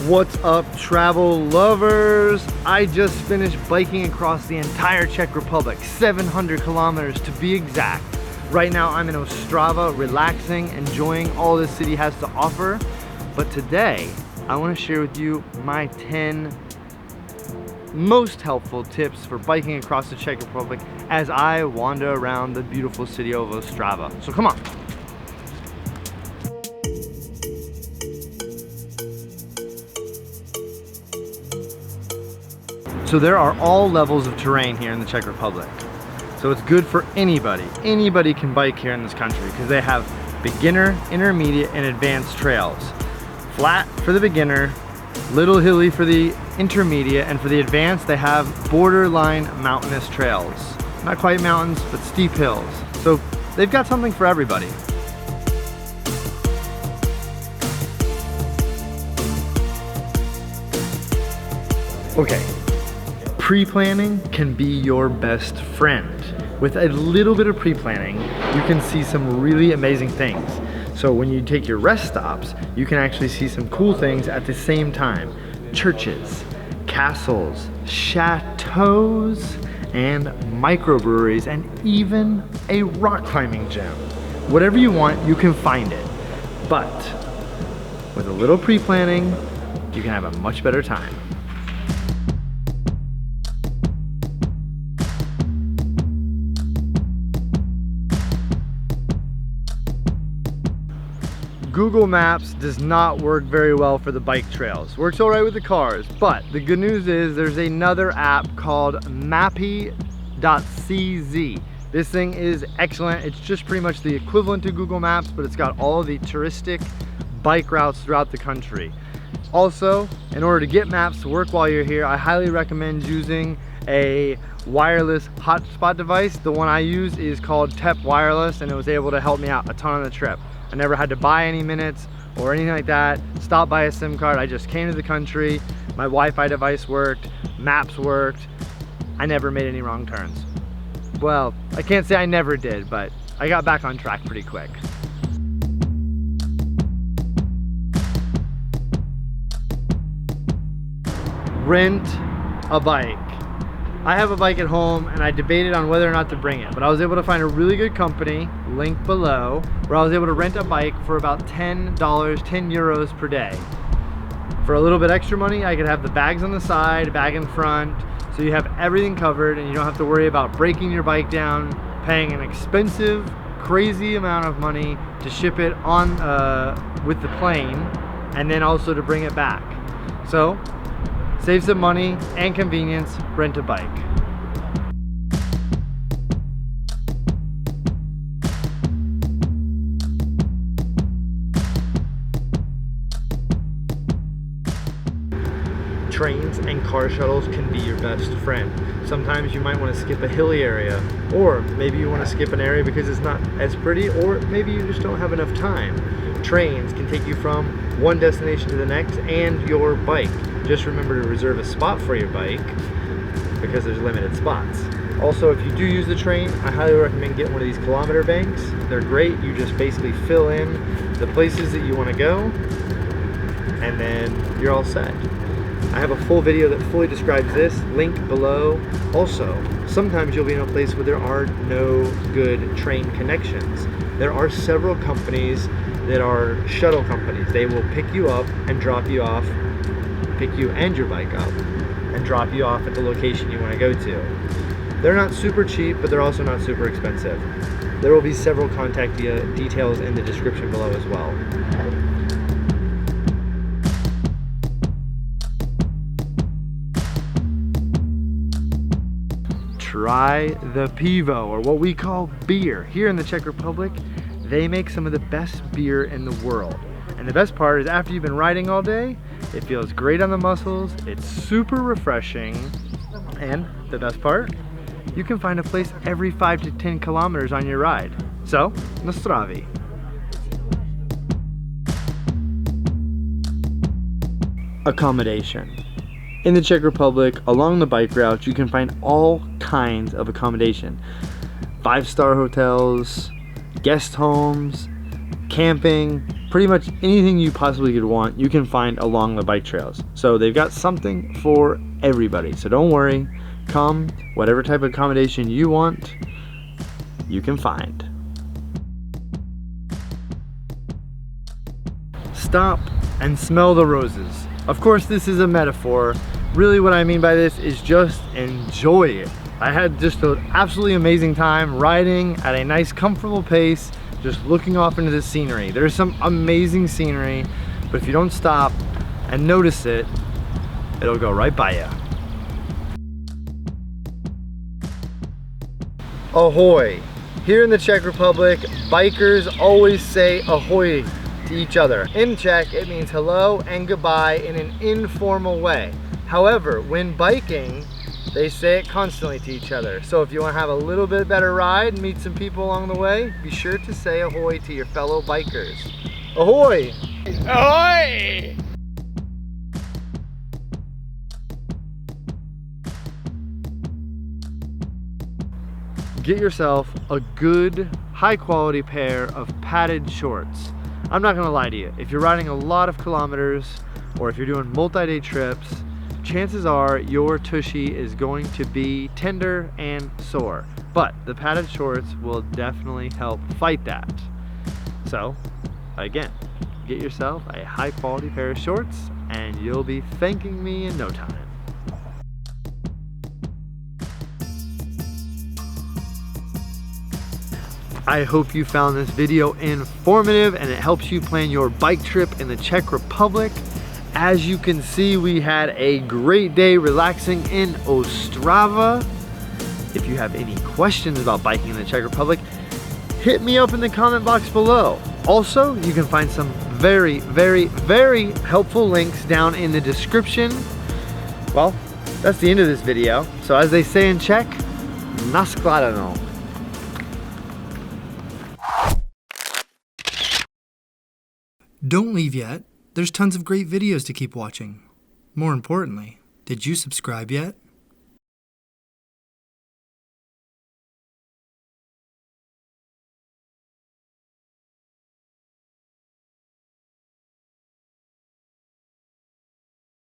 What's up, travel lovers? I just finished biking across the entire Czech Republic, 700 kilometers to be exact. Right now I'm in Ostrava, relaxing, enjoying all this city has to offer. But today, I want to share with you my 10 most helpful tips for biking across the Czech Republic as I wander around the beautiful city of Ostrava. So come on. So there are all levels of terrain here in the Czech Republic. So it's good for anybody. Anybody can bike here in this country because they have beginner, intermediate, and advanced trails. Flat for the beginner, little hilly for the intermediate, and for the advanced they have borderline mountainous trails. Not quite mountains, but steep hills. So they've got something for everybody. Okay. Pre-planning can be your best friend. With a little bit of pre-planning, you can see some really amazing things. So when you take your rest stops, you can actually see some cool things at the same time. Churches, castles, chateaus, and microbreweries, and even a rock climbing gym. Whatever you want, you can find it. But with a little pre-planning, you can have a much better time. Google Maps does not work very well for the bike trails. Works all right with the cars, but the good news is there's another app called MAPY.CZ. This thing is excellent. It's just pretty much the equivalent to Google Maps, but it's got all the touristic bike routes throughout the country. Also, in order to get maps to work while you're here, I highly recommend using a wireless hotspot device. The one I use is called TEP Wireless, and it was able to help me out a ton on the trip. I never had to buy any minutes or anything like that, stop by a SIM card. I just came to the country, my Wi-Fi device worked, maps worked. I never made any wrong turns. Well, I can't say I never did, but I got back on track pretty quick. Rent a bike. I have a bike at home and I debated on whether or not to bring it, but I was able to find a really good company, link below, where I was able to rent a bike for about $10, 10 euros per day. For a little bit extra money, I could have the bags on the side, bag in front, so you have everything covered and you don't have to worry about breaking your bike down, paying an expensive, crazy amount of money to ship it on with the plane, and then also to bring it back. So, save some money and convenience, rent a bike. Trains and car shuttles can be your best friend. Sometimes you might want to skip a hilly area, or maybe you want to skip an area because it's not as pretty, or maybe you just don't have enough time. Trains can take you from one destination to the next, and your bike. Just remember to reserve a spot for your bike because there's limited spots. Also, if you do use the train, I highly recommend getting one of these kilometer banks. They're great. You just basically fill in the places that you want to go, and then you're all set. I have a full video that fully describes this, link below. Also, sometimes you'll be in a place where there are no good train connections. There are several companies that are shuttle companies. They will pick you up and drop you off, pick you and your bike up and drop you off at the location you want to go to. They're not super cheap, but they're also not super expensive. There will be several contact details in the description below as well. Try the PIVO, or what we call beer. Here in the Czech Republic, they make some of the best beer in the world. And the best part is after you've been riding all day, it feels great on the muscles, it's super refreshing, and the best part, you can find a place every 5 to 10 kilometers on your ride. So, na zdraví. Accommodation. In the Czech Republic, along the bike routes, you can find all kinds of accommodation. 5-star hotels, guest homes, camping, pretty much anything you possibly could want, you can find along the bike trails. So they've got something for everybody. So don't worry, come, whatever type of accommodation you want, you can find. Stop and smell the roses. Of course, this is a metaphor. Really what I mean by this is just enjoy it. I had just an absolutely amazing time riding at a nice comfortable pace, just looking off into the scenery. There's some amazing scenery, but if you don't stop and notice it, it'll go right by you. Ahoy! Here in the Czech Republic, bikers always say ahoy to each other. In Czech, it means hello and goodbye in an informal way. However, when biking, they say it constantly to each other. So if you want to have a little bit better ride and meet some people along the way, be sure to say ahoy to your fellow bikers. Ahoy! Ahoy! Get yourself a good, high quality pair of padded shorts. I'm not gonna lie to you, if you're riding a lot of kilometers or if you're doing multi-day trips, chances are your tushy is going to be tender and sore. But the padded shorts will definitely help fight that. So, again, get yourself a high quality pair of shorts and you'll be thanking me in no time. I hope you found this video informative and it helps you plan your bike trip in the Czech Republic. As you can see, we had a great day relaxing in Ostrava. If you have any questions about biking in the Czech Republic, hit me up in the comment box below. Also, you can find some very, very, very helpful links down in the description. Well, that's the end of this video. So as they say in Czech, naschledanou. Don't leave yet. There's tons of great videos to keep watching. More importantly, did you subscribe yet?